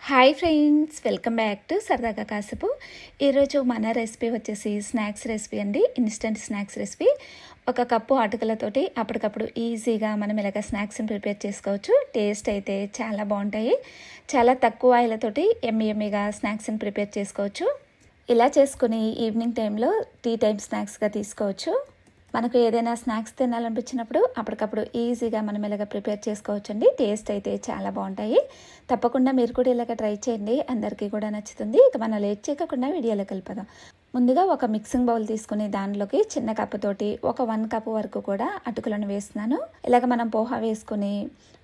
Hi friends, welcome back to సరదాగా కాసేపు. ఈరోజు మన రెసిపీ వచ్చేసి స్నాక్స్ రెసిపీ అండి. Instant snacks recipe. ఒక కప్పు అటుకులతోటి అప్పటికప్పుడు ఈజీగా మనం ఇలాగ స్నాక్స్ని ప్రిపేర్ చేసుకోవచ్చు. టేస్ట్ అయితే చాలా బాగుంటాయి. చాలా తక్కువ ఆయిల్తోటి ఎమ్మీగా స్నాక్స్ని ప్రిపేర్ చేసుకోవచ్చు. ఇలా చేసుకుని ఈవినింగ్ టైంలో టీ టైం స్నాక్స్గా తీసుకోవచ్చు. మనకు ఏదైనా స్నాక్స్ తినాలనిపించినప్పుడు అప్పటికప్పుడు ఈజీగా మనం ఇలాగ ప్రిపేర్ చేసుకోవచ్చండి. టేస్ట్ అయితే చాలా బాగుంటాయి. తప్పకుండా మీరు కూడా ఇలాగ ట్రై చేయండి, అందరికీ కూడా నచ్చుతుంది. ఇక మనం లేట్ చేయకుండా వీడియోలోకి వెళ్ళిపోదాం. ముందుగా ఒక మిక్సింగ్ బౌల్ తీసుకుని దానిలోకి చిన్న కప్పుతోటి ఒక 1 కప్ వరకు కూడా అటుకులను వేస్తున్నాను. ఇలాగ మనం పోహా వేసుకుని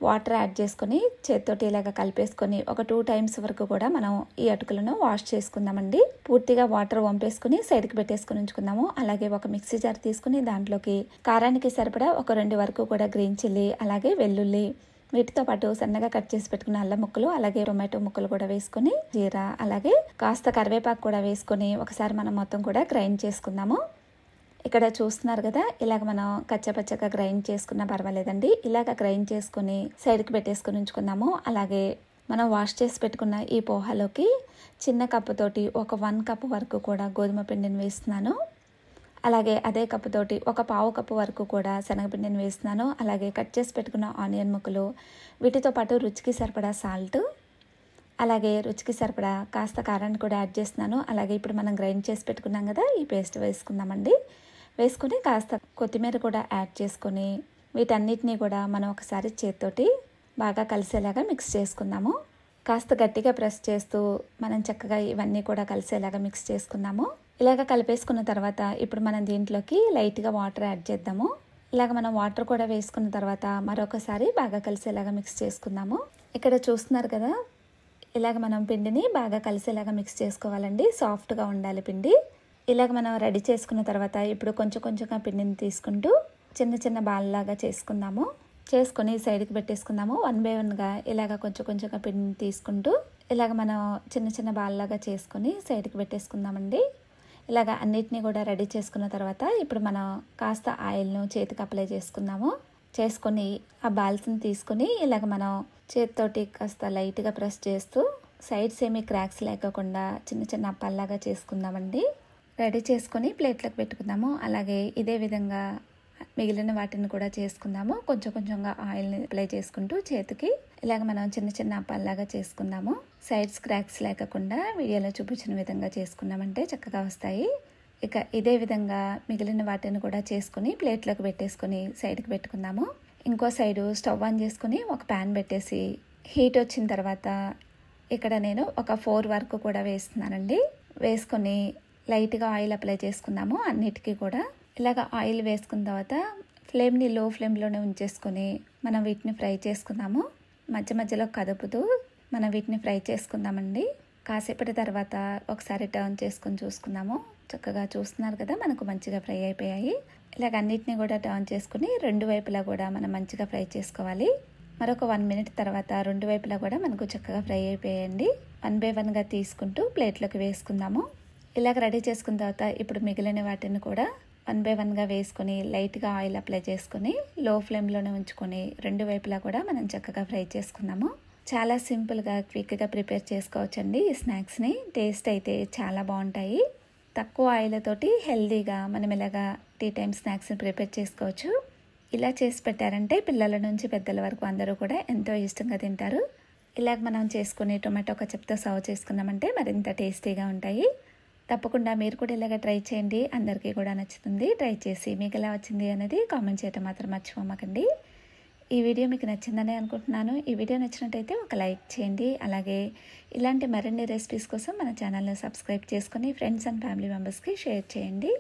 వాటర్ యాడ్ చేసుకుని చేతితోటి ఇలాగ కలిపేసుకొని ఒక 2 టైమ్స్ వరకు కూడా మనం ఈ అటుకులను వాష్ చేసుకుందామండి. పూర్తిగా వాటర్ వంపేసుకుని సైడ్కి పెట్టేసుకుని ఉంచుకుందాము. అలాగే ఒక మిక్సీ జార్ తీసుకుని దాంట్లోకి కారానికి సరిపడా ఒక 2 వరకు కూడా గ్రీన్ చిల్లీ, అలాగే వెల్లుల్లి, వీటితో పాటు సన్నగా కట్ చేసి పెట్టుకున్న అల్లం ముక్కలు, అలాగే టొమాటో ముక్కలు కూడా వేసుకుని జీరా, అలాగే కాస్త కరివేపాకు కూడా వేసుకొని ఒకసారి మనం మొత్తం కూడా గ్రైండ్ చేసుకుందాము. ఇక్కడ చూస్తున్నారు కదా, ఇలాగ మనం కచ్చపచ్చగా గ్రైండ్ చేసుకున్నా పర్వాలేదండి. ఇలాగ గ్రైండ్ చేసుకుని సైడ్కి పెట్టేసుకుని ఉంచుకుందాము. అలాగే మనం వాష్ చేసి పెట్టుకున్న ఈ పోహాలోకి చిన్న కప్పుతోటి ఒక 1 కప్ వరకు కూడా గోధుమ పిండిని వేస్తున్నాను. అలాగే అదే కప్పుతోటి ఒక 1/2 కప్పు వరకు కూడా శనగపిండిని వేస్తున్నాను. అలాగే కట్ చేసి పెట్టుకున్న ఆనియన్ ముక్కలు, వీటితో పాటు రుచికి సరిపడా సాల్ట్, అలాగే రుచికి సరిపడా కాస్త కారాన్ని కూడా యాడ్ చేస్తున్నాను. అలాగే ఇప్పుడు మనం గ్రైండ్ చేసి పెట్టుకున్నాం కదా, ఈ పేస్ట్ వేసుకుందామండి. వేసుకొని కాస్త కొత్తిమీర కూడా యాడ్ చేసుకొని వీటన్నిటినీ కూడా మనం ఒకసారి చేతితోటి బాగా కలిసేలాగా మిక్స్ చేసుకుందాము. కాస్త గట్టిగా ప్రెస్ చేస్తూ మనం చక్కగా ఇవన్నీ కూడా కలిసేలాగా మిక్స్ చేసుకుందాము. ఇలాగ కలిపేసుకున్న తర్వాత ఇప్పుడు మనం దీంట్లోకి లైట్గా వాటర్ యాడ్ చేద్దాము. ఇలాగ మనం వాటర్ కూడా వేసుకున్న తర్వాత మరొకసారి బాగా కలిసేలాగా మిక్స్ చేసుకుందాము. ఇక్కడ చూస్తున్నారు కదా, ఇలాగ మనం పిండిని బాగా కలిసేలాగా మిక్స్ చేసుకోవాలండి. సాఫ్ట్గా ఉండాలి పిండి. ఇలాగ మనం రెడీ చేసుకున్న తర్వాత ఇప్పుడు కొంచెంగా పిండిని తీసుకుంటూ చిన్న బాల్లాగా చేసుకుందాము. చేసుకొని సైడ్కి పెట్టేసుకుందాము. 1 బై 1గా ఇలాగ కొంచెంగా పిండిని తీసుకుంటూ ఇలాగ మనం చిన్న బాల్లాగా చేసుకొని సైడ్కి పెట్టేసుకుందామండి. ఇలాగ అన్నిటినీ కూడా రెడీ చేసుకున్న తర్వాత ఇప్పుడు మనం కాస్త ఆయిల్ను చేతికి అప్లై చేసుకుందాము. చేసుకొని ఆ బాల్స్ని తీసుకుని ఇలాగ మనం చేతితోటి కాస్త లైట్గా ప్రెస్ చేస్తూ సైడ్స్ ఏమీ క్రాక్స్ లేకుండా చిన్న అప్పాల్లాగా చేసుకుందామండి. రెడీ చేసుకొని ప్లేట్లోకి పెట్టుకుందాము. అలాగే ఇదే విధంగా మిగిలిన వాటిని కూడా చేసుకుందాము. కొంచెంగా ఆయిల్ని అప్లై చేసుకుంటూ చేతికి ఇలాగ మనం చిన్న అప్పాల్లాగా చేసుకుందాము. సైడ్స్ క్రాక్స్ లేకుండా వీడియోలో చూపించిన విధంగా చేసుకున్నామంటే చక్కగా వస్తాయి. ఇక ఇదే విధంగా మిగిలిన వాటిని కూడా చేసుకుని ప్లేట్లోకి పెట్టేసుకొని సైడ్కి పెట్టుకుందాము. ఇంకో సైడు స్టవ్ ఆన్ చేసుకుని ఒక ప్యాన్ పెట్టేసి హీట్ వచ్చిన తర్వాత ఇక్కడ నేను ఒక 4 వరకు కూడా వేస్తున్నానండి. వేసుకొని లైట్గా ఆయిల్ అప్లై చేసుకుందాము. అన్నిటికీ కూడా ఇలాగ ఆయిల్ వేసుకున్న తర్వాత ఫ్లేమ్ని లో ఫ్లేమ్లోనే ఉంచేసుకొని మనం వీటిని ఫ్రై చేసుకుందాము. మధ్యలో కదుపుతూ మనం వీటిని ఫ్రై చేసుకుందామండి. కాసేపటి తర్వాత ఒకసారి టర్న్ చేసుకొని చూసుకుందాము. చక్కగా చూస్తున్నారు కదా, మనకు మంచిగా ఫ్రై అయిపోయాయి. ఇలాగ అన్నిటిని కూడా టర్న్ చేసుకుని 2 వైపులా కూడా మనం మంచిగా ఫ్రై చేసుకోవాలి. మరొక 1 మినిట్ తర్వాత 2 వైపులా కూడా మనకు చక్కగా ఫ్రై అయిపోయాయండి. 1 బై 1గా తీసుకుంటూ ప్లేట్లోకి వేసుకుందాము. ఇలాగ రెడీ చేసుకున్న తర్వాత ఇప్పుడు మిగిలిన వాటిని కూడా 1 బై 1గా వేసుకొని లైట్గా ఆయిల్ అప్లై చేసుకొని లో ఫ్లేమ్లోనే ఉంచుకొని 2 వైపులా కూడా మనం చక్కగా ఫ్రై చేసుకుందాము. చాలా సింపుల్గా క్విక్గా ప్రిపేర్ చేసుకోవచ్చండి ఈ స్నాక్స్ని. టేస్ట్ అయితే చాలా బాగుంటాయి. తక్కువ ఆయిల్తోటి హెల్దీగా మనం ఇలాగా టీ టైం స్నాక్స్ని ప్రిపేర్ చేసుకోవచ్చు. ఇలా చేసి పెట్టారంటే పిల్లల నుంచి పెద్దల వరకు అందరూ కూడా ఎంతో ఇష్టంగా తింటారు. ఇలాగ మనం చేసుకుని టొమాటో కెచప్తో సర్వ్ చేసుకున్నామంటే మరింత టేస్టీగా ఉంటాయి. తప్పకుండా మీరు కూడా ఇలాగ ట్రై చేయండి, అందరికీ కూడా నచ్చుతుంది. ట్రై చేసి మీకు ఎలా వచ్చింది అనేది కామెంట్ చేయడం మాత్రం మర్చిపోమాకండి. ఈ వీడియో మీకు నచ్చిందని అనుకుంటున్నాను. ఈ వీడియో నచ్చినట్టయితే ఒక లైక్ చేయండి. అలాగే ఇలాంటి మరిన్ని రెసిపీస్ కోసం మన ఛానల్ని సబ్స్క్రైబ్ చేసుకొని ఫ్రెండ్స్ అండ్ ఫ్యామిలీ మెంబర్స్కి షేర్ చేయండి.